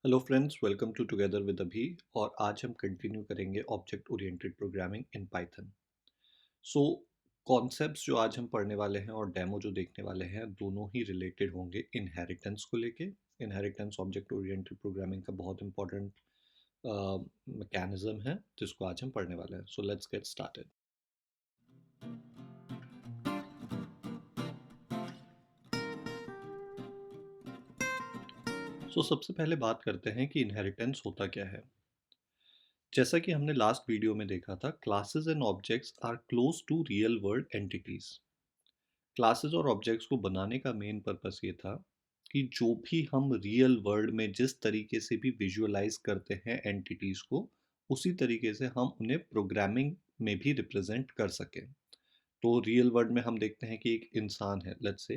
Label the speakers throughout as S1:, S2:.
S1: Hello friends, welcome to together with अभी। और आज हम कंटिन्यू करेंगे object oriented programming in Python. So concepts जो आज हम पढ़ने वाले हैं और डेमो जो देखने वाले हैं दोनों ही रिलेटेड होंगे इनहेरिटेंस को लेके। इनहेरिटेंस ऑब्जेक्ट ओरिएंटेड प्रोग्रामिंग का बहुत इंपॉर्टेंट मैकेनिज्म है जिसको आज हम पढ़ने वाले हैं। So let's get started. So सबसे पहले बात करते हैं कि इनहेरिटेंस होता क्या है। जैसा कि हमने लास्ट वीडियो में देखा था, classes and objects are close to real world entities. Classes और ऑब्जेक्ट्स को बनाने का मेन पर्पस ये था कि जो भी हम रियल वर्ल्ड में जिस तरीके से भी विजुअलाइज करते हैं एंटिटीज को, उसी तरीके से हम उन्हें प्रोग्रामिंग में भी रिप्रेजेंट कर सकें। तो रियल वर्ल्ड में हम देखते हैं कि एक इंसान है, लेट्स से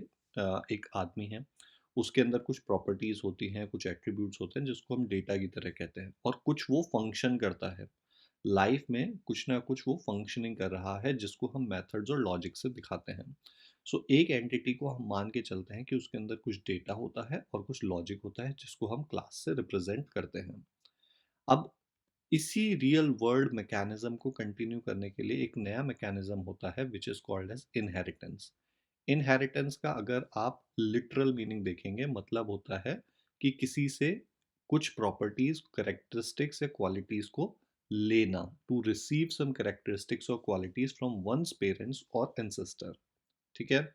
S1: एक आदमी है। उसके अंदर कुछ प्रॉपर्टीज होती हैं, कुछ एट्रीब्यूट्स होते हैं जिसको हम डेटा की तरह कहते हैं, और कुछ वो फंक्शन करता है लाइफ में, कुछ ना कुछ वो फंक्शनिंग कर रहा है जिसको हम मेथड्स और लॉजिक से दिखाते हैं। सो एक एंटिटी को हम मान के चलते हैं कि उसके अंदर कुछ डेटा होता है और कुछ लॉजिक होता है जिसको हम क्लास से रिप्रेजेंट करते हैं। अब इसी रियल वर्ल्ड मैकेनिज्म को कंटिन्यू करने के लिए एक नया मैकेनिज्म होता है which is called as inheritance. Inheritance का अगर आप लिटरल मीनिंग देखेंगे, मतलब होता है कि किसी से कुछ प्रॉपर्टीज, करेक्टरिस्टिक्स या क्वालिटीज को लेना, टू रिसीव सम करेक्टरिस्टिक्स और क्वालिटीज फ्रॉम वंस पेरेंट्स और एंसेस्टर। ठीक है।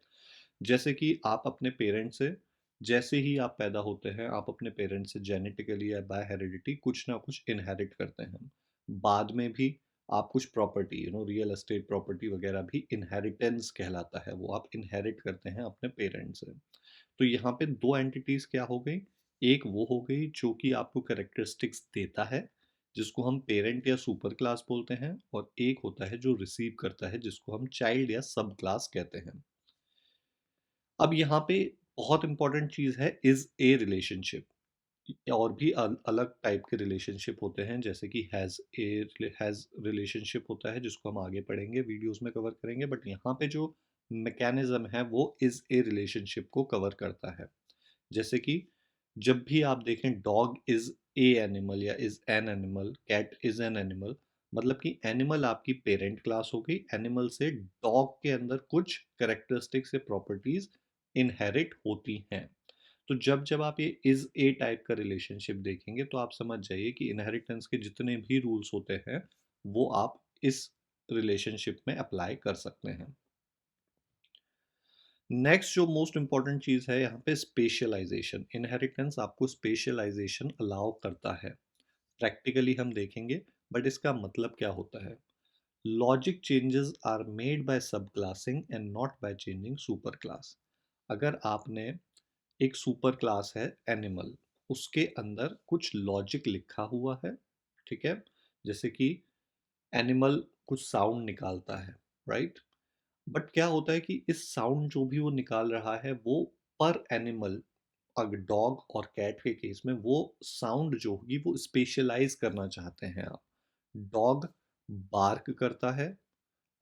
S1: जैसे कि आप अपने पेरेंट्स से, जैसे ही आप पैदा होते हैं, आप अपने पेरेंट्स से जेनेटिकली या बाय हेरिडिटी कुछ ना कुछ इनहेरिट करते हैं। बाद में भी आप कुछ प्रॉपर्टी, रियल एस्टेट प्रॉपर्टी वगैरह भी इनहेरिटेंस कहलाता है, वो आप इनहेरिट करते हैं अपने पेरेंट्स से। तो यहाँ पे दो एंटिटीज क्या हो गई, एक वो हो गई जो कि आपको करेक्टरिस्टिक्स देता है जिसको हम पेरेंट या सुपर क्लास बोलते हैं, और एक होता है जो रिसीव करता है जिसको हम चाइल्ड या सब क्लास कहते हैं। अब यहाँ पे बहुत इंपॉर्टेंट चीज़ है इज ए रिलेशनशिप। और भी अलग टाइप के रिलेशनशिप होते हैं, जैसे कि हैज़ रिलेशनशिप होता है जिसको हम आगे पढ़ेंगे, वीडियोस में कवर करेंगे, बट यहाँ पे जो मैकेनिज्म है वो इज ए रिलेशनशिप को कवर करता है। जैसे कि जब भी आप देखें डॉग इज ए एनिमल या is an animal, cat is an animal, मतलब कि एनिमल आपकी पेरेंट क्लास हो गई। एनिमल से डॉग के अंदर कुछ करेक्टरिस्टिक्स या प्रॉपर्टीज इनहेरिट होती हैं। तो जब जब आप ये इज ए टाइप का रिलेशनशिप देखेंगे तो आप समझ जाइए कि इनहेरिटेंस के जितने भी रूल्स होते हैं वो आप इस रिलेशनशिप में अप्लाई कर सकते हैं। नेक्स्ट जो मोस्ट इंपॉर्टेंट चीज है यहाँ पे, स्पेशलाइजेशन। इनहेरिटेंस आपको स्पेशलाइजेशन अलाउ करता है। प्रैक्टिकली हम देखेंगे, बट इसका मतलब क्या होता है। Logic changes are made by subclassing and not by changing superclass. अगर आपने एक सुपर क्लास है एनिमल, उसके अंदर कुछ लॉजिक लिखा हुआ है, ठीक है। जैसे कि एनिमल कुछ साउंड निकालता है, राइट। बट क्या होता है कि इस साउंड जो भी वो निकाल रहा है वो पर एनिमल, अगर डॉग और कैट के केस में वो साउंड जो होगी वो स्पेशलाइज करना चाहते हैं आप। डॉग बार्क करता है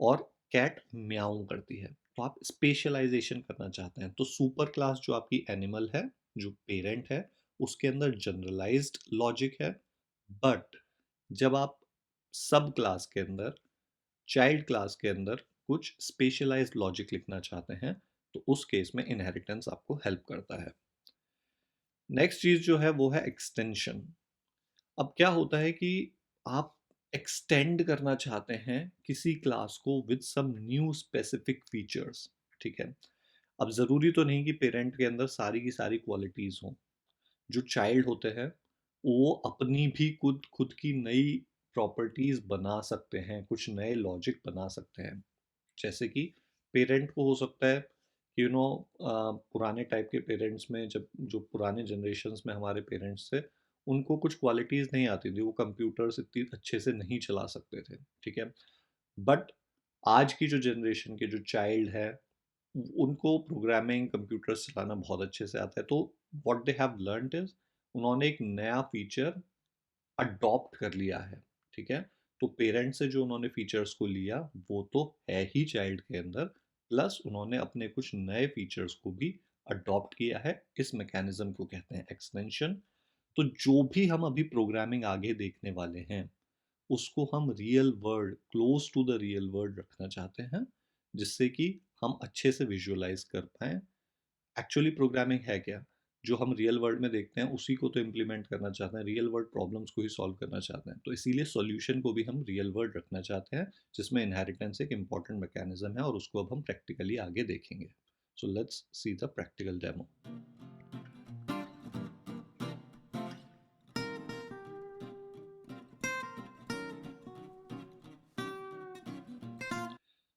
S1: और कैट म्याऊं करती है, तो आप स्पेशलाइजेशन करना चाहते हैं। तो सुपर क्लास जो आपकी एनिमल है, जो पेरेंट है, उसके अंदर जनरलाइज्ड लॉजिक है। बट जब आप सब क्लास के अंदर, चाइल्ड क्लास के अंदर कुछ स्पेशलाइज्ड लॉजिक लिखना चाहते हैं, तो उस केस में इनहेरिटेंस आपको हेल्प करता है। नेक्स्ट चीज जो है वो है एक्सटेंशन। अब क्या होता है कि आप एक्सटेंड करना चाहते हैं किसी क्लास को with some new specific features, ठीक है। अब ज़रूरी तो नहीं कि पेरेंट के अंदर सारी की सारी क्वालिटीज़ हों। जो चाइल्ड होते हैं वो अपनी भी खुद खुद की नई प्रॉपर्टीज़ बना सकते हैं, कुछ नए लॉजिक बना सकते हैं। जैसे कि पेरेंट को हो सकता है कि पुराने टाइप के पेरेंट्स में, जब जो पुराने जनरेशन्स में हमारे पेरेंट्स थे, उनको कुछ क्वालिटीज़ नहीं आती थी, वो कंप्यूटर्स इतनी अच्छे से नहीं चला सकते थे, ठीक है। बट आज की जो जनरेशन के जो चाइल्ड है, उनको प्रोग्रामिंग, कंप्यूटर्स चलाना बहुत अच्छे से आता है। तो what they have learned is, उन्होंने एक नया फीचर अडॉप्ट कर लिया है, ठीक है। तो पेरेंट से जो उन्होंने फीचर्स को लिया वो तो है ही चाइल्ड के अंदर, प्लस उन्होंने अपने कुछ नए फीचर्स को भी अडॉप्ट किया है। इस मैकेनिज्म को कहते हैं एक्सटेंशन। तो जो भी हम अभी प्रोग्रामिंग आगे देखने वाले हैं, उसको हम real world, close to the real world रखना चाहते हैं, जिससे कि हम अच्छे से विजुअलाइज कर पाएँ एक्चुअली प्रोग्रामिंग है क्या। जो हम रियल वर्ल्ड में देखते हैं उसी को तो इम्प्लीमेंट करना चाहते हैं, रियल वर्ल्ड प्रॉब्लम्स को ही सॉल्व करना चाहते हैं, तो इसीलिए सॉल्यूशन को भी हम रियल वर्ल्ड रखना चाहते हैं, जिसमें इनहेरिटेंस एक इंपॉर्टेंट मैकेनिज्म है और उसको अब हम प्रैक्टिकली आगे देखेंगे। So let's see the practical demo.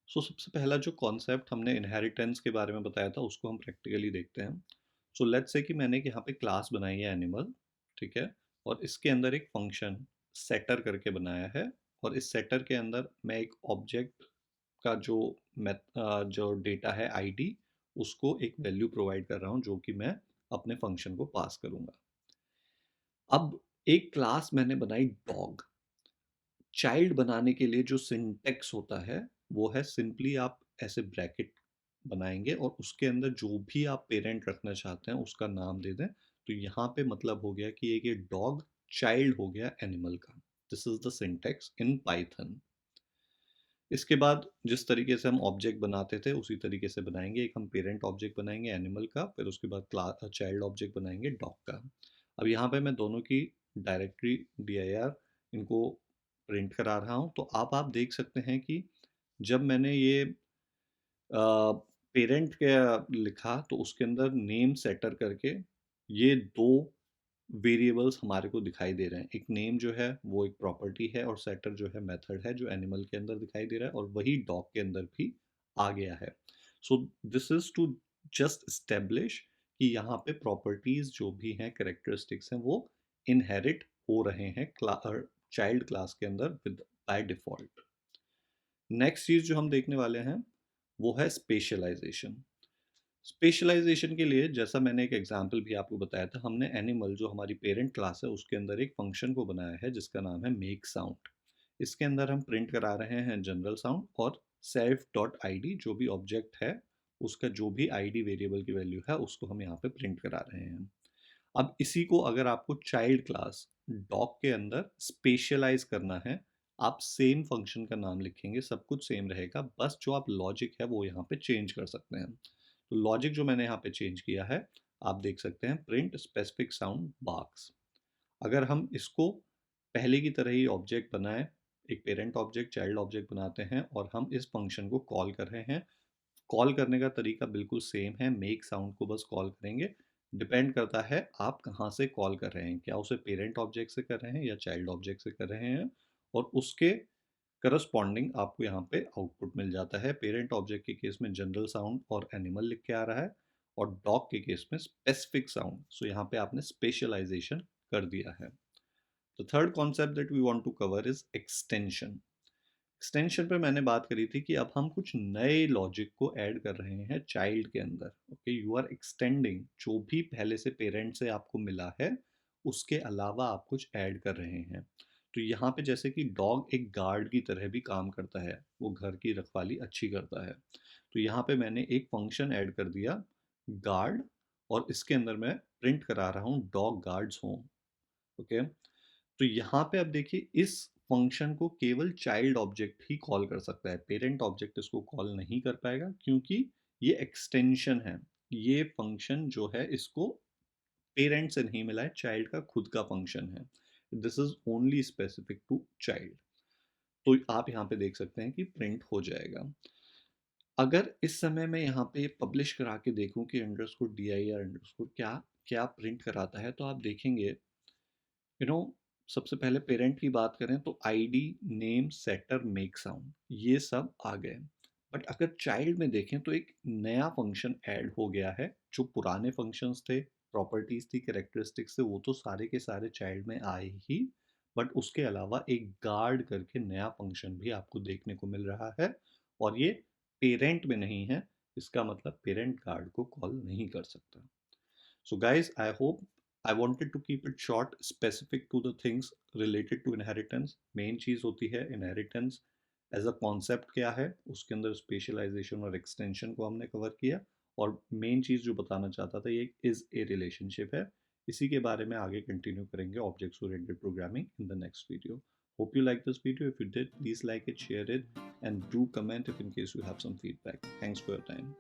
S1: So सबसे पहला जो कॉन्सेप्ट हमने इनहेरिटेंस के बारे में बताया था उसको हम प्रैक्टिकली देखते हैं। सो लेट्स से कि मैंने एक यहाँ पे क्लास बनाई है एनिमल, ठीक है, और इसके अंदर एक फंक्शन सेटर करके बनाया है, और इस सेटर के अंदर मैं एक ऑब्जेक्ट का जो डेटा है आईडी, उसको एक वैल्यू प्रोवाइड कर रहा हूँ जो कि मैं अपने फंक्शन को पास करूँगा। अब एक क्लास मैंने बनाई डॉग। चाइल्ड बनाने के लिए जो सिंटेक्स होता है वो है सिंपली आप ऐसे ब्रैकेट बनाएंगे और उसके अंदर जो भी आप पेरेंट रखना चाहते हैं उसका नाम दे दें। तो यहाँ पे मतलब हो गया कि एक ये डॉग चाइल्ड हो गया एनिमल का। This is the syntax in Python. इसके बाद जिस तरीके से हम ऑब्जेक्ट बनाते थे उसी तरीके से बनाएंगे। एक हम पेरेंट ऑब्जेक्ट बनाएंगे एनिमल का, फिर उसके बाद क्लास चाइल्ड ऑब्जेक्ट बनाएंगे डॉग का। अब यहाँ पे मैं दोनों की डायरेक्टरी dir इनको प्रिंट करा रहा हूँ। तो आप देख सकते हैं कि जब मैंने ये पेरेंट के लिखा तो उसके अंदर नेम सेटर करके ये दो वेरिएबल्स हमारे को दिखाई दे रहे हैं। एक नेम जो है वो एक प्रॉपर्टी है और सेटर जो है मेथड है जो एनिमल के अंदर दिखाई दे रहा है, और वही डॉग के अंदर भी आ गया है। So this is to just establish कि यहाँ पे प्रॉपर्टीज जो भी हैं, कैरेक्टरिस्टिक्स हैं, वो इनहेरिट हो रहे हैं चाइल्ड क्लास के अंदर विद बाय डिफॉल्ट। नेक्स्ट चीज जो हम देखने वाले हैं वो है स्पेशलाइजेशन। स्पेशलाइजेशन के लिए जैसा मैंने एक एग्जांपल भी आपको बताया था, हमने एनिमल जो हमारी पेरेंट क्लास है उसके अंदर एक फंक्शन को बनाया है जिसका नाम है मेक साउंड। इसके अंदर हम प्रिंट करा रहे हैं जनरल साउंड, और सेल्फ डॉट आई जो भी ऑब्जेक्ट है उसका जो भी आईडी वेरिएबल की वैल्यू है उसको हम यहाँ पे प्रिंट करा रहे हैं। अब इसी को अगर आपको चाइल्ड क्लास डॉग के अंदर स्पेशलाइज करना है, आप सेम फंक्शन का नाम लिखेंगे, सब कुछ सेम रहेगा, बस जो आप लॉजिक है वो यहाँ पे चेंज कर सकते हैं। तो लॉजिक जो मैंने यहाँ पे चेंज किया है, आप देख सकते हैं प्रिंट स्पेसिफिक साउंड बार्क्स। अगर हम इसको पहले की तरह ही ऑब्जेक्ट बनाए, एक पेरेंट ऑब्जेक्ट चाइल्ड ऑब्जेक्ट बनाते हैं और हम इस फंक्शन को कॉल कर रहे हैं, कॉल करने का तरीका बिल्कुल सेम है, मेक साउंड को बस कॉल करेंगे। डिपेंड करता है आप कहाँ से कॉल कर रहे हैं, क्या उसे पेरेंट ऑब्जेक्ट से कर रहे हैं या चाइल्ड ऑब्जेक्ट से कर रहे हैं, और उसके करस्पॉन्डिंग आपको यहाँ पे आउटपुट मिल जाता है। पेरेंट ऑब्जेक्ट के केस में जनरल साउंड और एनिमल लिख के आ रहा है, और डॉग के केस में स्पेसिफिक साउंड। सो यहाँ पे आपने स्पेशलाइजेशन कर दिया है। The third concept that we want to cover is extension. Extension पे मैंने बात करी थी कि अब हम कुछ नए लॉजिक को ऐड कर रहे हैं चाइल्ड के अंदर। ओके, यू आर एक्सटेंडिंग जो भी पहले से पेरेंट से आपको मिला है उसके अलावा आप कुछ ऐड कर रहे हैं। तो यहाँ पे जैसे कि डॉग एक गार्ड की तरह भी काम करता है, वो घर की रखवाली अच्छी करता है, तो यहाँ पे मैंने एक फंक्शन ऐड कर दिया गार्ड, और इसके अंदर मैं प्रिंट करा रहा हूँ डॉग गार्ड्स होम। ओके, तो यहाँ पे अब देखिए इस फंक्शन को केवल चाइल्ड ऑब्जेक्ट ही कॉल कर सकता है, पेरेंट ऑब्जेक्ट इसको कॉल नहीं कर पाएगा क्योंकि ये एक्सटेंशन है। ये फंक्शन जो है इसको पेरेंट से नहीं मिला है, चाइल्ड का खुद का फंक्शन है। This is only specific to child. तो आप यहाँ पे देख सकते हैं कि प्रिंट हो जाएगा। अगर इस समय मैं यहाँ पे पब्लिश करा के देखूं कि अंडरस्कोर dir अंडरस्कोर क्या क्या प्रिंट कराता है, तो आप देखेंगे यू नो सबसे पहले पेरेंट की बात करें तो ID name setter make sound ये सब आ गए। बट अगर चाइल्ड में देखें तो एक नया फंक्शन ऐड हो गया है। जो पुराने फंक्शंस थे, प्रॉपर्टीज थी, कैरेक्टरिस्टिक्स थे, वो तो सारे के सारे चाइल्ड में आए ही, बट उसके अलावा एक गार्ड करके नया फंक्शन भी आपको देखने को मिल रहा है, और ये पेरेंट में नहीं है। इसका मतलब पेरेंट गार्ड को कॉल नहीं कर सकता। So guys, I hope I wanted to keep it short, specific to the things related to inheritance. Main चीज़ होती है inheritance एज अ कॉन्सेप्ट क्या है, उसके अंदर स्पेशलाइजेशन और एक्सटेंशन को हमने कवर किया, और मेन चीज़ जो बताना चाहता था ये इज ए रिलेशनशिप है। इसी के बारे में आगे कंटिन्यू करेंगे objects oriented programming in the next video. Hope you like this video. If you did, please like it, share it, and do comment if in case you have some feedback. Thanks for your time.